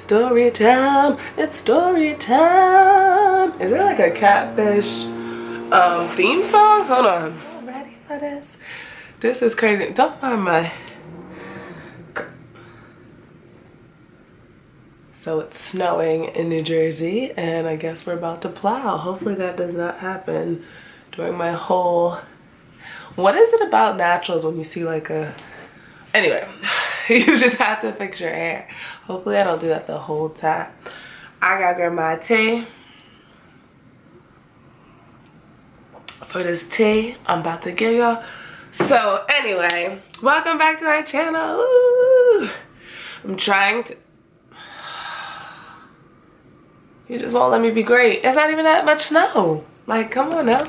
story time. It's story time. Is there like a catfish theme song? Hold on. I'm ready for this. This is crazy. Don't mind my... So it's snowing in New Jersey and I guess we're about to plow. Hopefully that does not happen during my whole... What is it about naturals when you see like a... Anyway, you just have to fix your hair. Hopefully I don't do that the whole time. I gotta grab my tea. For this tea I'm about to give y'all. So anyway, welcome back to my channel. Ooh. I'm trying to... You just won't let me be great. It's not even that much snow. Like, come on now.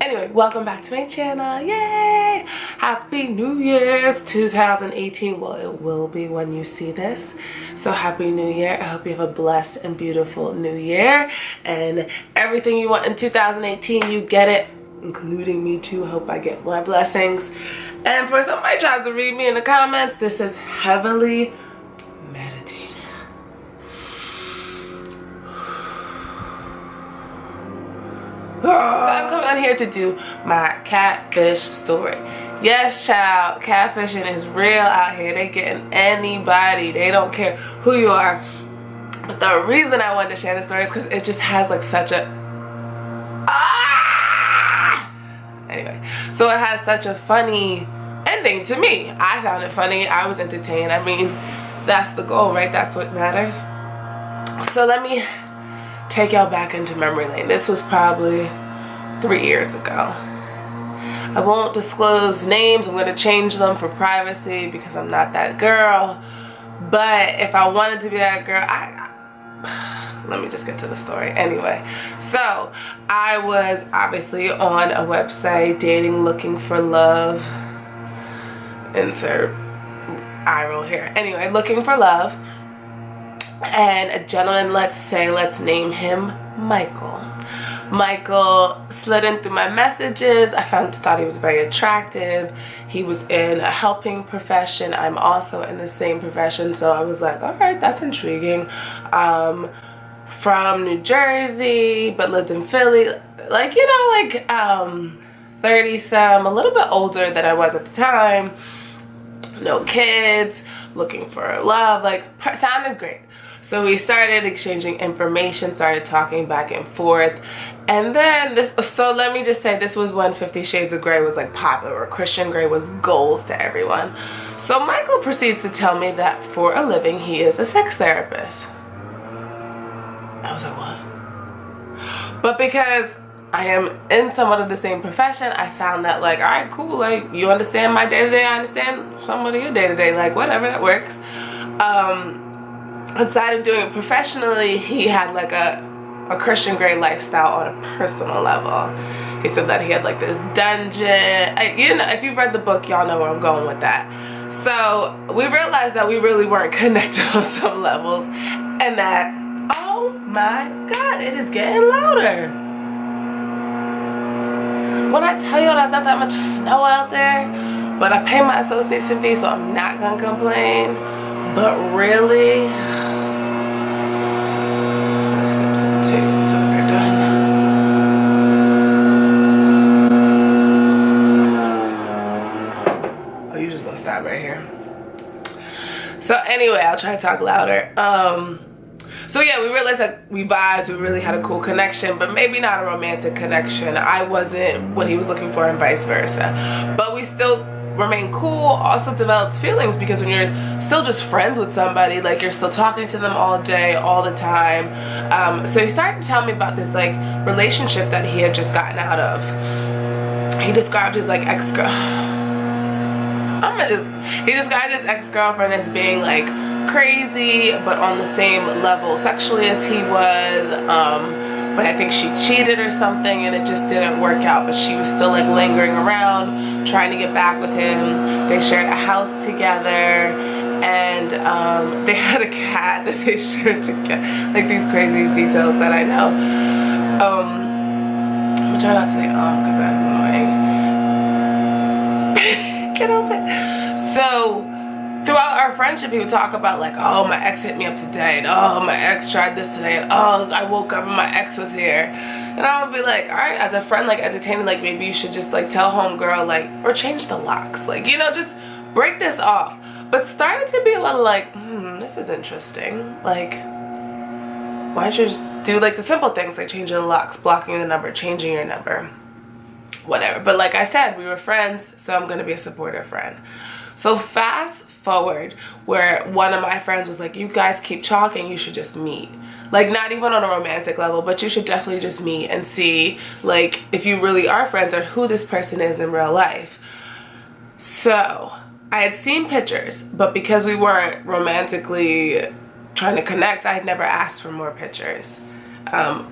Anyway, welcome back to my channel. Yay! Happy New Year's 2018. Well, it will be when you see this. So happy New Year. I hope you have a blessed and beautiful New Year. And everything you want in 2018, you get it. Including me too. I hope I get my blessings. And for somebody tries to read me in the comments, this is heavily meditated. So I'm coming on here to do my catfish story. Yes, child, catfishing is real out here. They getting anybody. They don't care who you are. But the reason I wanted to share the story is because it just has like such a... Anyway, so it has such a funny ending to me. I found it funny. I was entertained. I mean, that's the goal, right? That's what matters. So let me take y'all back into memory lane. This was probably 3 years ago. I won't disclose names. I'm going to change them for privacy because I'm not that girl. But if I wanted to be that girl, let me just get to the story. Anyway, so I was obviously on a website dating, looking for love. Insert eye roll here. Anyway, looking for love. And a gentleman, let's name him Michael. Michael slid in through my messages. I thought he was very attractive. He was in a helping profession. I'm also in the same profession, so I was like, all right, that's intriguing. From New Jersey, but lived in Philly. Like, you know, like 30-some, a little bit older than I was at the time. No kids, looking for love, like sounded great. So we started exchanging information, started talking back and forth. And then so let me just say, this was when 50 Shades of Grey was like popular. Christian Grey was goals to everyone. So Michael proceeds to tell me that for a living, he is a sex therapist. I was like, what? But because I am in somewhat of the same profession, I found that like, all right, cool. Like, you understand my day-to-day, I understand somewhat of your day-to-day. Like, whatever, that works. Inside of doing it professionally, he had like a Christian Grey lifestyle on a personal level. He said that he had like this dungeon. You know, if you've read the book, y'all know where I'm going with that. So we realized that we really weren't connected on some levels, and that, oh my God, it is getting louder. When I tell y'all there's not that much snow out there, but I pay my association fee, so I'm not gonna complain. But really, let's sip some tea until we're done. Oh, you just gonna stop right here. So anyway, I'll try to talk louder. So yeah, we realized that we vibed, we really had a cool connection, but maybe not a romantic connection. I wasn't what he was looking for and vice versa. But we still remained cool, also developed feelings, because when you're still just friends with somebody, like you're still talking to them all day, all the time. So he started to tell me about this like relationship that he had just gotten out of. He described his like he described his ex-girlfriend as being like crazy, but on the same level sexually as he was. But I think she cheated or something and it just didn't work out, but she was still like lingering around, trying to get back with him. They shared a house together, and they had a cat that they shared together. Like these crazy details that I know. I'm trying not to say because that is annoying. Get off it. So throughout our friendship, he would talk about like, oh, my ex hit me up today, and oh, my ex tried this today, and oh, I woke up and my ex was here. And I would be like, all right, as a friend, like entertaining, like maybe you should just like tell homegirl, like, or change the locks, like, you know, just break this off. But started to be a little like, this is interesting. Like, why don't you just do like the simple things like changing the locks, blocking the number, changing your number, whatever. But like I said, we were friends, so I'm gonna be a supportive friend. So fast forward where one of my friends was like, you guys keep talking, you should just meet. Like, not even on a romantic level, but you should definitely just meet and see like if you really are friends or who this person is in real life. So I had seen pictures, but because we weren't romantically trying to connect, I had never asked for more pictures.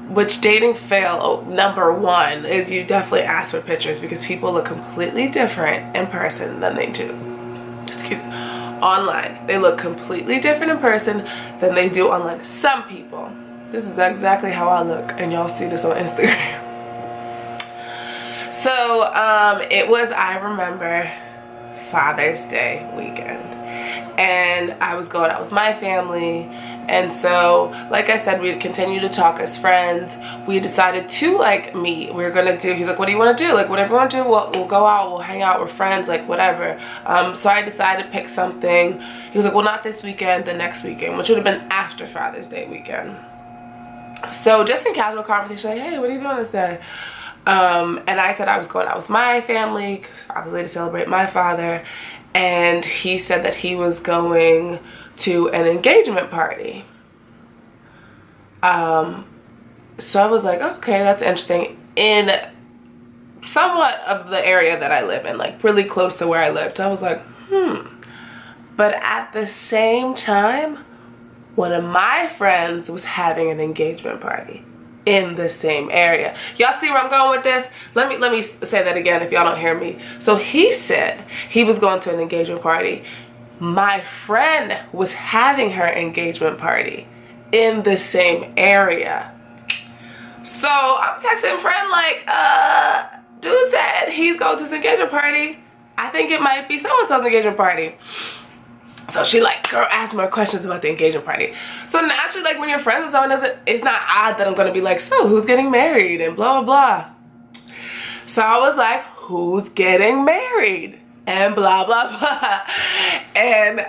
Which dating fail number one is you definitely ask for pictures because people look completely different in person than they do online. They look completely different in person than they do online. Some people. This is exactly how I look, and y'all see this on Instagram. So it was, I remember, Father's Day weekend, and I was going out with my family, and so like I said, we'd continue to talk as friends. We decided to like meet. We were gonna do, he's like, what do you want to do? Like, whatever you want to do, we'll go out, we'll hang out, we're friends, like whatever. So I decided to pick something. He was like, well, not this weekend, the next weekend, which would have been after Father's Day weekend. So just in casual conversation, like, hey, what are you doing this day? And I said I was going out with my family, obviously to celebrate my father, and he said that he was going to an engagement party. So I was like, okay, that's interesting. In somewhat of the area that I live in, like really close to where I lived. I was like, But at the same time, one of my friends was having an engagement party in the same area. Y'all see where I'm going with this? Let me say that again if y'all don't hear me. So he said he was going to an engagement party. My friend was having her engagement party in the same area. So I'm texting friend like, dude said he's going to his engagement party. I think it might be so-and-so's engagement party. So she like, girl, ask more questions about the engagement party. So naturally, like when you're friends with someone, it's not odd that I'm gonna be like, so who's getting married and blah, blah, blah. So I was like, who's getting married? And blah, blah, blah. And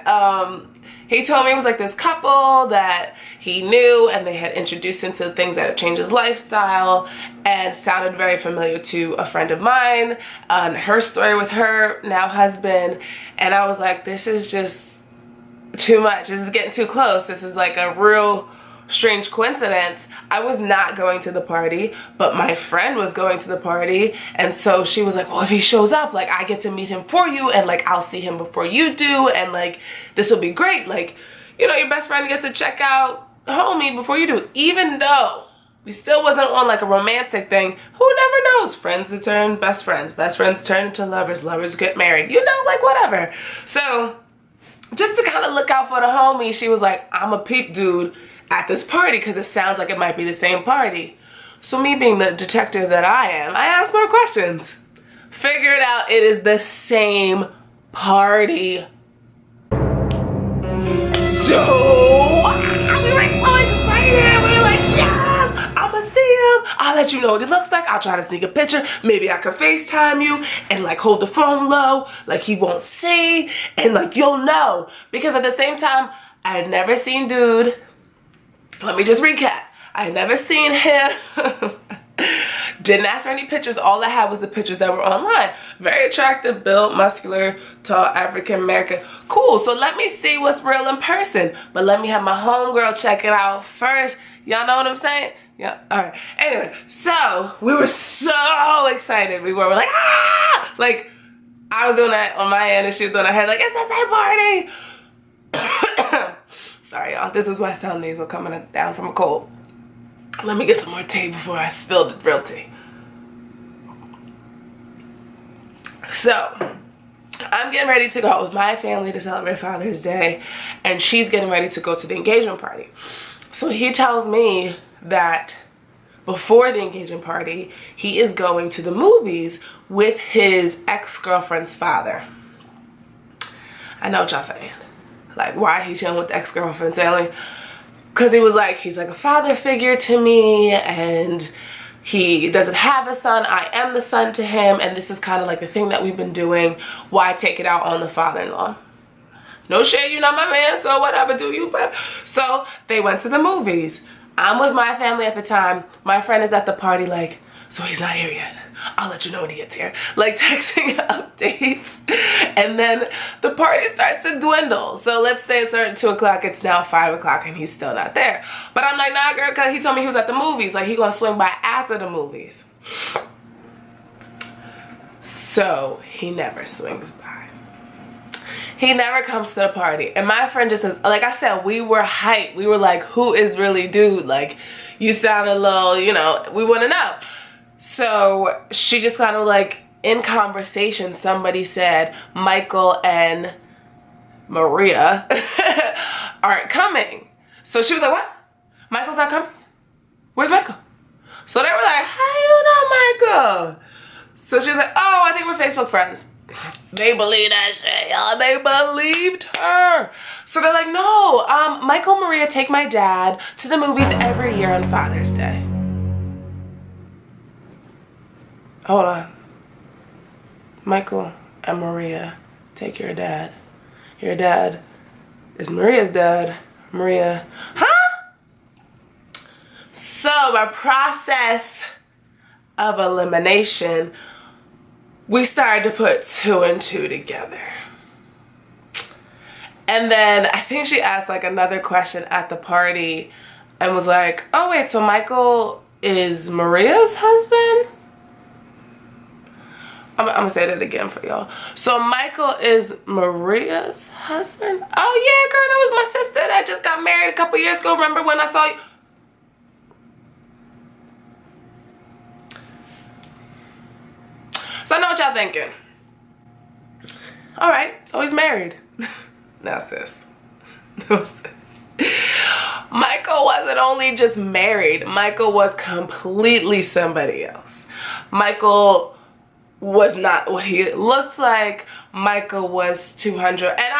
he told me it was like this couple that he knew, and they had introduced him to things that have changed his lifestyle, and sounded very familiar to a friend of mine, and her story with her now husband. And I was like, this is just too much. This is getting too close. This is like a real strange coincidence. I was not going to the party, but my friend was going to the party, and so she was like, well, if he shows up, like I get to meet him for you, and like I'll see him before you do, and like this will be great. Like, you know, your best friend gets to check out homie before you do. Even though we still wasn't on like a romantic thing, who never knows? Friends turn best friends turn into lovers, lovers get married, you know, like whatever. So just to kind of look out for the homie, she was like, I'm a peep dude at this party because it sounds like it might be the same party. So me being the detective that I am, I asked more questions. Figured out it is the same party. So we were so excited. We were like, yes, I'ma see him. I'll let you know what he looks like. I'll try to sneak a picture. Maybe I could FaceTime you and like hold the phone low, like he won't see, and like you'll know. Because at the same time, I had never seen dude. Let me just recap. I had never seen him. Didn't ask for any pictures. All I had was the pictures that were online. Very attractive, built, muscular, tall, African American. Cool, so let me see what's real in person. But let me have my homegirl check it out first. Y'all know what I'm saying? Yeah, all right. Anyway, so we were so excited. We were like, ah! Like, I was doing that on my end and she was doing her head like, it's the same party. Sorry, y'all. This is why I sound nasal coming down from a cold. Let me get some more tea before I spill the real tea. So, I'm getting ready to go out with my family to celebrate Father's Day, and she's getting ready to go to the engagement party. So he tells me that before the engagement party, he is going to the movies with his ex-girlfriend's father. I know what y'all saying. like, why he chilling with the ex-girlfriend, saying, because he was like, he's like a father figure to me, and he doesn't have a son. I am the son to him, and this is kind of like the thing that we've been doing. Why take it out on the father-in-law? No shade, you're not my man, so whatever, do you? But so they went to the movies. I'm with my family at the time. My friend is at the party like, so he's not here yet. I'll let you know when he gets here. Like texting updates. And then the party starts to dwindle. So let's say it started at 2 o'clock, it's now 5 o'clock and he's still not there. But I'm like, nah girl, cause he told me he was at the movies. Like he gonna swing by after the movies. So he never swings by. He never comes to the party. And my friend just says, like I said, we were hyped. We were like, who is really dude? Like, you sound a little, you know, we want to know. So she just kind of like, in conversation, somebody said, Michael and Maria aren't coming. So she was like, what? Michael's not coming? Where's Michael? So they were like, how you know Michael? So she was like, oh, I think we're Facebook friends. They believe that shit, y'all. They believed her. So they're like, no, Michael and Maria take my dad to the movies every year on Father's Day. Hold on. Michael and Maria take your dad. Your dad is Maria's dad. Maria, huh? So by process of elimination, we started to put 2 and 2 together. And then I think she asked like another question at the party and was like, oh wait, so Michael is Maria's husband? I'm gonna say that again for y'all. So Michael is Maria's husband? Oh yeah, girl, that was my sister that just got married a couple years ago. Remember when I saw you? So I know what y'all thinking. All right, so he's married. No, sis. No, sis. Michael wasn't only just married. Michael was completely somebody else. Michael was not what he looked like. Michael was 200. And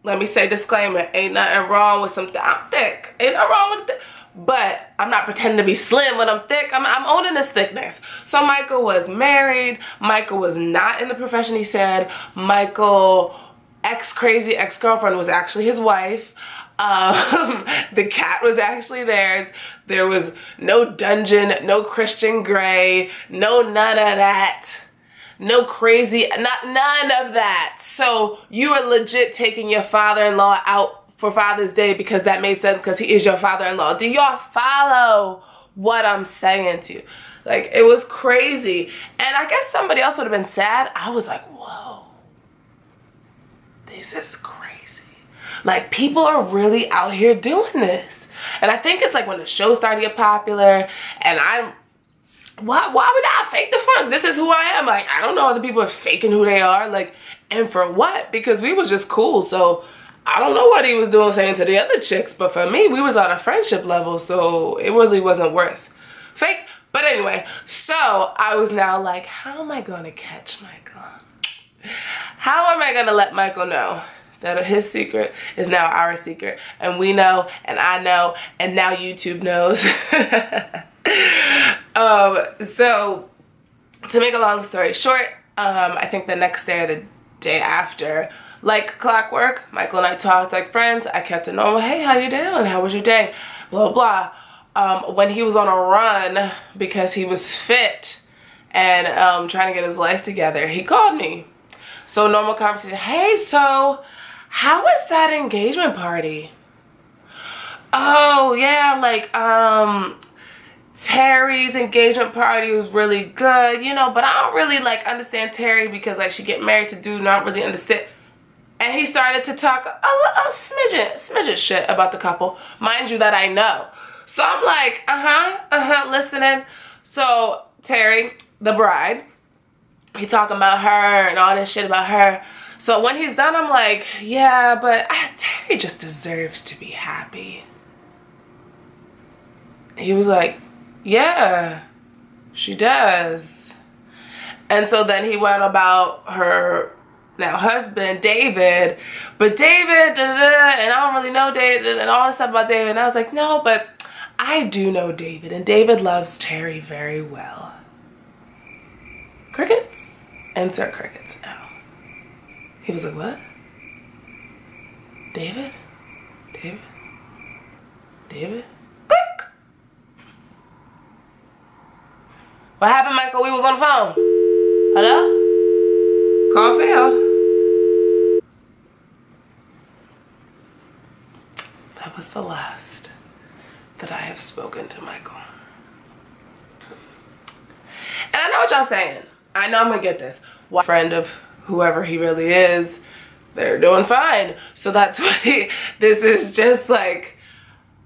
let me say disclaimer, ain't nothing wrong with something. I'm thick. Ain't nothing wrong with it. But I'm not pretending to be slim when I'm thick. I'm owning this thickness. So Michael was married. Michael was not in the profession he said. Michael, crazy ex-girlfriend was actually his wife. The cat was actually theirs. There was no dungeon, no Christian Grey, no none of that. No crazy, none of that. So you are legit taking your father-in-law out for Father's Day because that made sense because he is your father-in-law. Do y'all follow what I'm saying to you? Like, it was crazy. And I guess somebody else would have been sad. I was like, whoa, this is crazy. Like, people are really out here doing this. And I think it's like when the show started to get popular and why would I fake the funk? This is who I am. Like, I don't know other people are faking who they are. Like, and for what? Because we was just cool. So I don't know what he was doing saying to the other chicks, but for me, we was on a friendship level, so it really wasn't worth fake. But anyway, so I was now like, how am I gonna catch Michael? How am I gonna let Michael know that his secret is now our secret, and we know, and I know, and now YouTube knows. So to make a long story short, I think the next day or the day after, like clockwork, Michael and I talked like friends. I kept it normal. Hey, how you doing? How was your day? Blah, blah. When he was on a run because he was fit and trying to get his life together, he called me. So normal conversation. Hey, so how was that engagement party? Oh, yeah, like, Terry's engagement party was really good, you know, but I don't really like understand Terry because like she get married to dude and I don't really understand. And he started to talk a smidgen shit about the couple. Mind you that I know. So I'm like, listening. So Terry, the bride, he talking about her and all this shit about her. So when he's done, I'm like, yeah, but Terry just deserves to be happy. He was like, yeah, she does. And so then he went about her now husband, David, but David, and I don't really know David, and all this stuff about David. And I was like, no, but I do know David, and David loves Terry very well. Crickets? Insert crickets now. He was like, what? David? David? David? Click! What happened, Michael? We was on the phone. Hello? Call failed. That was the last that I have spoken to Michael. And I know what y'all saying. I know I'm gonna get this. One friend of whoever he really is, they're doing fine. So that's why this is just like,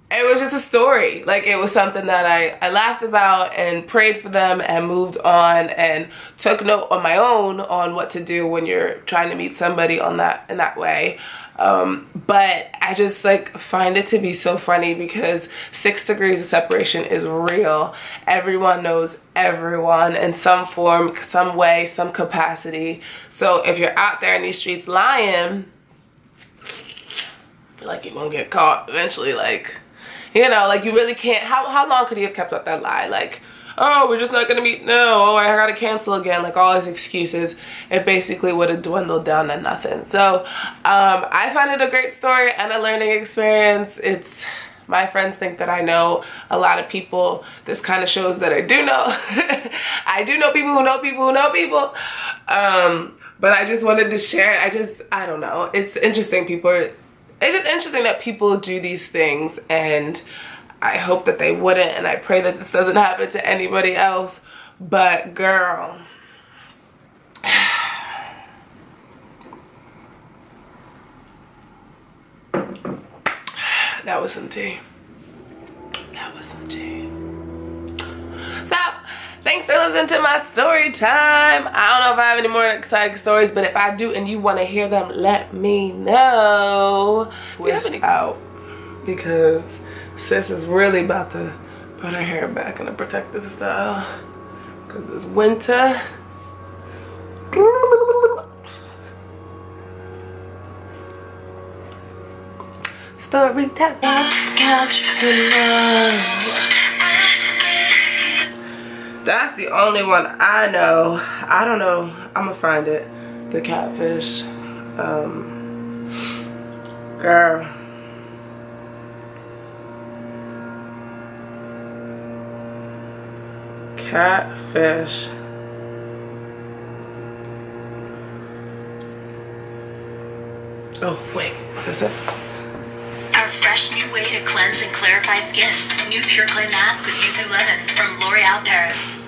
it was just a story. Like, it was something that I laughed about and prayed for them and moved on and took note on my own on what to do when you're trying to meet somebody on that in that way. But I just like find it to be so funny because 6 degrees of separation is real. Everyone knows everyone in some form, some way, some capacity. So if you're out there in these streets lying, I feel like you're gonna get caught eventually. Like, you know, like you really can't. How long could he have kept up that lie? Like, oh, we're just not gonna meet now. Oh, I gotta cancel again. Like all his excuses. It basically would have dwindled down to nothing. So I find it a great story and a learning experience. It's, my friends think that I know a lot of people. This kind of shows that I do know. I do know people who know people who know people. But I just wanted to share it. I don't know. It's interesting. It's just interesting that people do these things, and I hope that they wouldn't, and I pray that this doesn't happen to anybody else. But girl, that was some tea. That was some tea. So, thanks for listening to my story time. I don't know if I have any more exciting stories, but if I do and you want to hear them, let me know. Twist out, because sis is really about to put her hair back in a protective style because it's winter. Storytime. Couch for love. That's the only one I know. I don't know. I'm gonna find it. The Catfish. Girl. Catfish. Oh, wait. Is this it? A fresh new way to cleanse and clarify skin. New Pure Clay Mask with Yuzu Lemon from L'Oreal Paris.